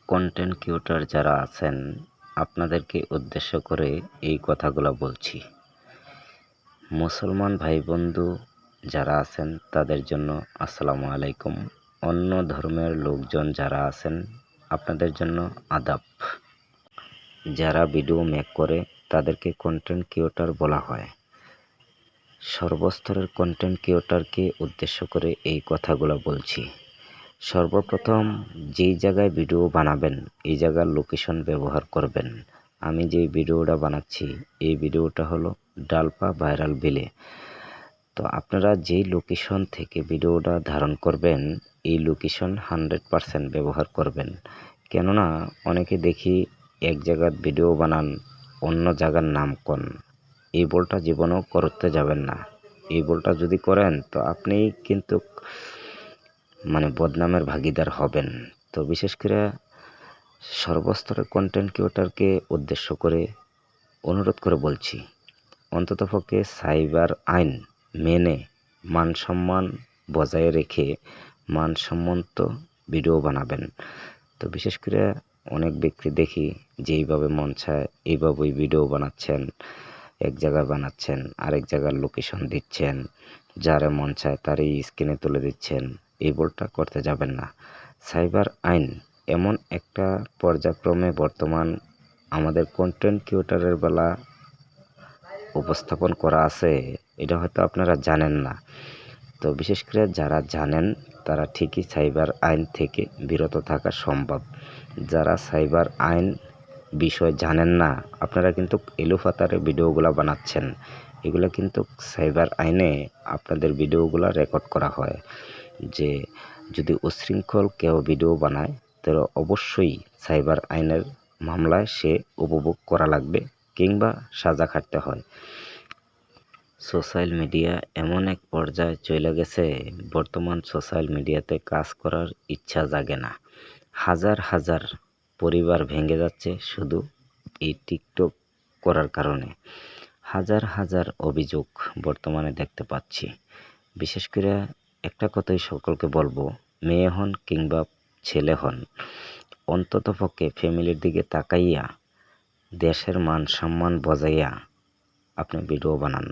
Content creator যারা আছেন আপনাদেরকে উদ্দেশ্য করে এই কথাগুলো বলছি। মুসলমান ভাই বন্ধু যারা আছেন তাদের জন্য আসসালামু আলাইকুম। অন্য ধর্মের লোকজন যারা আছেন আপনাদের জন্য আদাব। যারা ভিডিও মেক করে তাদেরকে কন্টেন্ট ক্রিয়েটর বলা হয়। সর্বস্তরের কন্টেন্ট ক্রিয়েটরকে উদ্দেশ্য করে এই কথাগুলো বলছি। সর্বপ্রথম যেই জায়গায় ভিডিও বানাবেন এই জায়গার লোকেশন ব্যবহার করবেন। আমি যে ভিডিওটা বানাচ্ছি এই ভিডিওটা হলো ডালপা ভাইরাল বিলে। তো আপনারা যেই লোকেশন থেকে ভিডিওটা ধারণ করবেন এই লোকেশন 100% ব্যবহার করবেন। কেননা অনেকে দেখি এক জায়গার ভিডিও বানান অন্য জায়গার নাম কন, এই ভুলটা জীবনেও করতে যাবেন না। এই ভুলটা যদি করেন তো আপনি কিন্তু বদনামের ভাগীদার হবেন। তো বিশেষ করে সর্বস্তরের কন্টেন্ট ক্রিয়েটরকে উদ্দেশ্য করে অনুরোধ করে বলছি, অন্ততপক্ষে সাইবার আইন মেনে মানসম্মান বজায় রেখে মানসম্মত ভিডিও বানাবেন। তো বিশেষ করে অনেক ব্যক্তি দেখি যেইভাবে মন চায় এইভাবেই ভিডিও বানাচ্ছেন, এক জায়গায় বানাচ্ছেন আরেক জায়গার লোকেশন দিচ্ছেন, যারা মন চায় তারই স্ক্রিনে তুলে দিচ্ছেন। এই ভুলটা করতে যাবেন না। সাইবার আইন এমন একটা পর্যায়ক্রমে বর্তমান আমাদের কন্টেন্ট ক্রিয়েটরের বেলা উপস্থাপন করা আছে, এটা হয়তো আপনারা জানেন না। তো বিশেষ করে যারা জানেন তারা ঠিকই সাইবার আইন থেকে বিরত থাকা সম্ভব। যারা সাইবার আইন বিষয় জানেন না আপনারা কিন্তু এলোপাতাড়ি ভিডিওগুলো বানাচ্ছেন। এগুলো কিন্তু সাইবার আইনে আপনাদের ভিডিওগুলো রেকর্ড করা হয় যে যদি উচ্ছৃঙ্খল কেউ ভিডিও বানায় তাহলে অবশ্যই সাইবার আইনের মামলায় সে উপভোগ করা লাগবে কিংবা সাজা খাটতে হয়। সোশ্যাল মিডিয়া এমন এক পর্যায়ে চলে গেছে, বর্তমান সোশ্যাল মিডিয়াতে কাজ করার ইচ্ছা জাগে না। হাজার হাজার পরিবার ভেঙে যাচ্ছে শুধু এই টিকটক করার কারণে। হাজার হাজার অভিযোগ বর্তমানে দেখতে পাচ্ছি। বিশেষ করে একটা কথাই সকলকে বলবো, মেয়ে হন কিংবা ছেলে হন, অন্ততপক্ষে ফ্যামিলির দিকে তাকাইয়া দেশের মান সম্মান বজাইয়া আপনি ভিডিও বানান।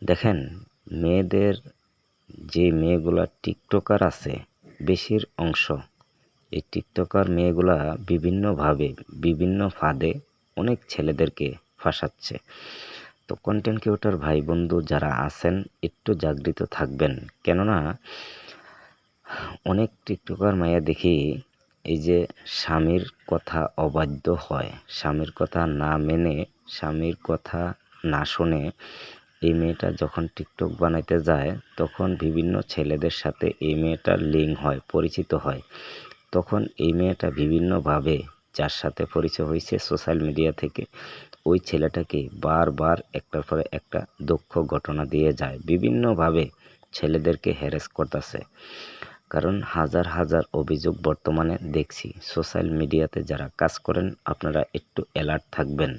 দেখেন মেয়েদের যে মেয়েগুলা টিকটকার আছে বেশির অংশ এই টিকটকার মেয়েগুলা বিভিন্নভাবে বিভিন্ন ফাঁদে অনেক ছেলেদেরকে ফাঁসাচ্ছে। তো কন্টেন্ট ক্রিয়েটর ভাই বন্ধু যারা আছেন একটু জাগৃত থাকবেন। কেননা অনেক টিকটকার মায়া দেখি এই যে স্বামীর কথা অবাধ্য হয়, স্বামীর কথা না মেনে স্বামীর কথা না শুনে এই মেয়েটা যখন টিকটক বানাইতে যায় তখন বিভিন্ন ছেলেদের সাথে এই মেয়েটার লিঙ্ক হয়, পরিচিত হয়। তখন এই মেয়েটা বিভিন্নভাবে যার সাথে পরিচয় হয়েছে সোশ্যাল মিডিয়া থেকে ওই ছেলেটাকে বারবার একটার পরে একটা দুঃখ ঘটনা দিয়ে যায়, বিভিন্নভাবে ছেলেদেরকে হ্যারাস করতেছে। কারণ হাজার হাজার অভিযোগ বর্তমানে দেখছি। সোশ্যাল মিডিয়াতে যারা কাজ করেন আপনারা একটু অ্যালার্ট থাকবেন।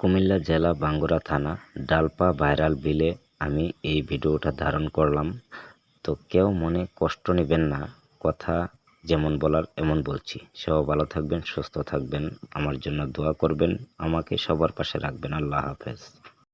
কুমিল্লা জেলা বাঙ্গুরা থানা ডালপা ভাইরাল বিলে আমি এই ভিডিওটা ধারণ করলাম। তো কেউ মনে কষ্ট নেবেন না, কথা যেমন বলার এমন বলছি। সব ভালো থাকবেন, সুস্থ থাকবেন, আমার জন্য দোয়া করবেন, আমাকে সবার পাশে রাখবেন। আল্লাহ হাফেজ।